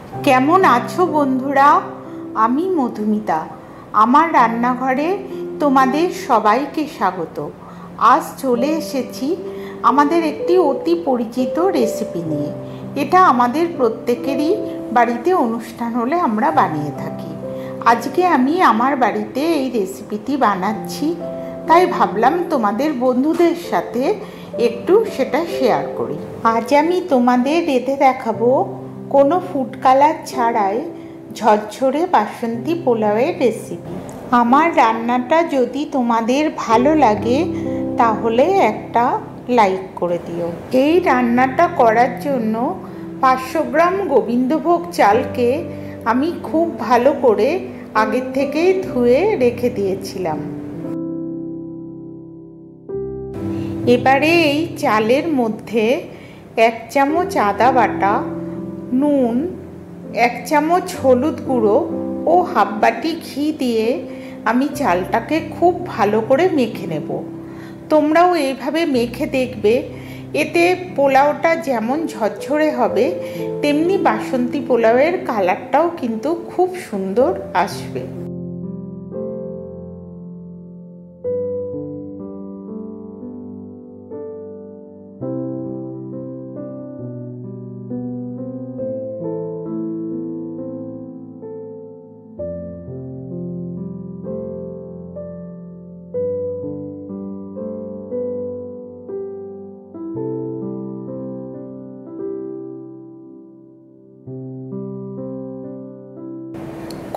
কেমন আছো বন্ধুরা? আমি মধুমিতা। আমার রান্নাঘরে তোমাদের সবাইকে স্বাগত। আজ চলে এসেছি আমাদের একটি অতি পরিচিত রেসিপি নিয়ে। এটা আমাদের প্রত্যেকেরই বাড়িতে অনুষ্ঠান হলে আমরা বানিয়ে থাকি। আজকে আমি আমার বাড়িতে এই রেসিপিটি বানাচ্ছি, তাই ভাবলাম তোমাদের বন্ধুদের সাথে একটু সেটা শেয়ার করি। আজ আমি তোমাদের রেঁধে দেখাবো কোনো ফুড কালার ছাড়াই ঝরঝরে বাসন্তী পোলাওয়ের রেসিপি। আমার রান্নাটা যদি তোমাদের ভালো লাগে তাহলে একটা লাইক করে দিও। এই রান্নাটা করার জন্য 500 গ্রাম গোবিন্দভোগ চালকে আমি খুব ভালো করে আগের থেকেই ধুয়ে রেখে দিয়েছিলাম। এবারে এই চালের মধ্যে 1 চামচ আদা বাটা, নুন, 1 চামচ হলুদ গুঁড়ো ও হাফ বাটি ঘি দিয়ে আমি চালটাকে খুব ভালো করে মেখে নেব। তোমরাও এইভাবে মেখে দেখবে, এতে পোলাওটা যেমন ঝরঝরে হবে তেমনি বাসন্তী পোলাওয়ের কালারটাও কিন্তু খুব সুন্দর আসবে।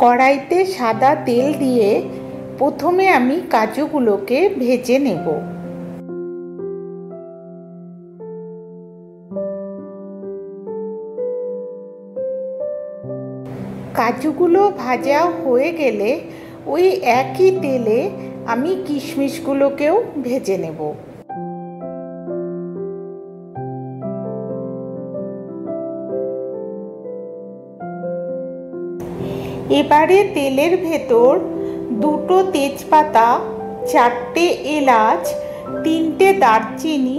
কড়াইতে সাদা তেল দিয়ে প্রথমে আমি কাজুগুলোকে ভেজে নেব। কাজুগুলো ভাজা হয়ে গেলে ওই একই তেলে আমি কিশমিশগুলোকেও ভেজে নেব। এবারে তেলের ভেতর 2টো তেজপাতা, 4টে এলাচ, 3টে দারচিনি,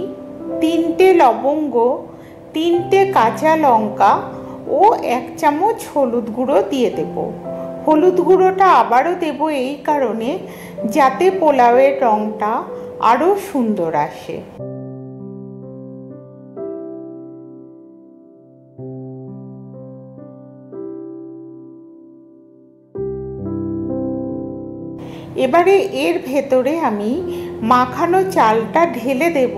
3টে লবঙ্গ, 3টে কাঁচা লঙ্কা ও 1 চামচ হলুদ গুঁড়ো দিয়ে দেব। হলুদ গুঁড়োটা আবারও দেব এই কারণে যাতে পোলাওয়ের রঙটা আরও সুন্দর আসে। এবারে এর ভেতরে আমি মাখানো চালটা ঢেলে দেব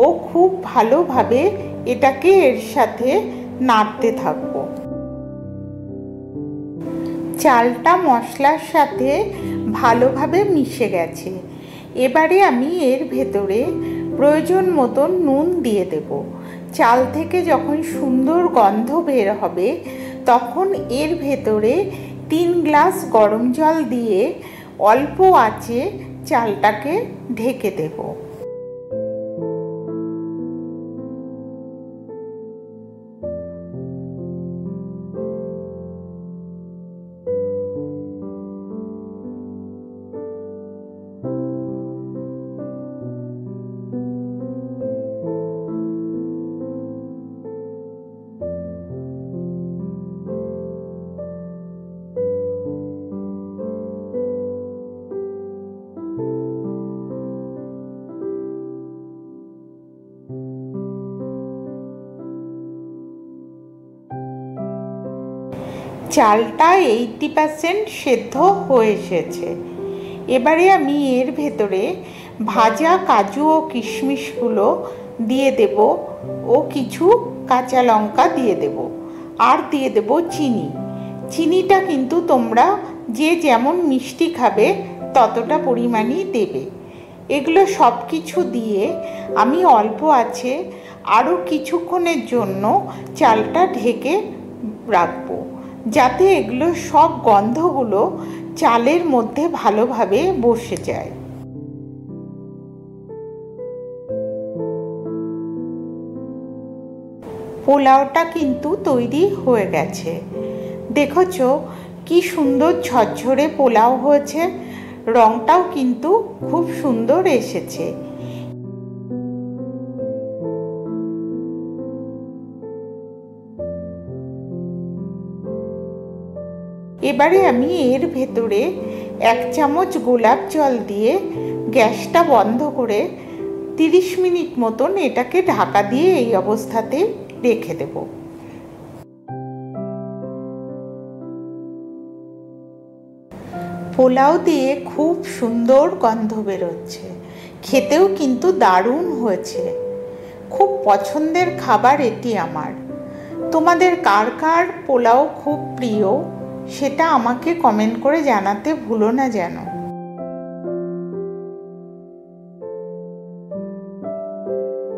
ও খুব ভালোভাবে এটাকে এর সাথে নাড়তে থাকবো। চালটা মশলার সাথে ভালোভাবে মিশে গেছে। এবারে আমি এর ভেতরে প্রয়োজন মতন নুন দিয়ে দেব। চাল থেকে যখন সুন্দর গন্ধ বের হবে তখন এর ভেতরে 3 গ্লাস গরম জল দিয়ে অল্প আঁচে চালটাকে ঢেকে দেব। চালটা 80% সেদ্ধ হয়ে এসেছে। এবারে আমি এর ভেতরে ভাজা কাজু ও কিশমিশগুলো দিয়ে দেব ও কিছু কাঁচা লঙ্কা দিয়ে দেব, আর দিয়ে দেব চিনি। চিনিটা কিন্তু তোমরা যে যেমন মিষ্টি খাবে ততটা পরিমাণই দেবে। এগুলো সব কিছু দিয়ে আমি অল্প আছে আরও কিছুক্ষণের জন্য চালটা ঢেকে রাখবো, যাতে এগুলো সব গন্ধগুলো চালের মধ্যে ভালোভাবে বসে যায়। পোলাওটা কিন্তু তৈরি হয়ে গেছে। দেখেছো কি সুন্দর ঝরঝরে পোলাও হয়েছে, রংটাও কিন্তু খুব সুন্দর এসেছে। এবারে আমি এর ভেতরে 1 চামচ গোলাপ জল দিয়ে গ্যাসটা বন্ধ করে 30 মিনিট মতন এটাকে ঢাকা দিয়ে এই অবস্থাতে রেখে দেব। পোলাও দিয়ে খুব সুন্দর গন্ধ বেরোচ্ছে, খেতেও কিন্তু দারুণ হয়েছে। খুব পছন্দের খাবার এটি আমার। তোমাদের কার কার পোলাও খুব প্রিয় সেটা আমাকে কমেন্ট করে জানাতে ভুলো না যেন।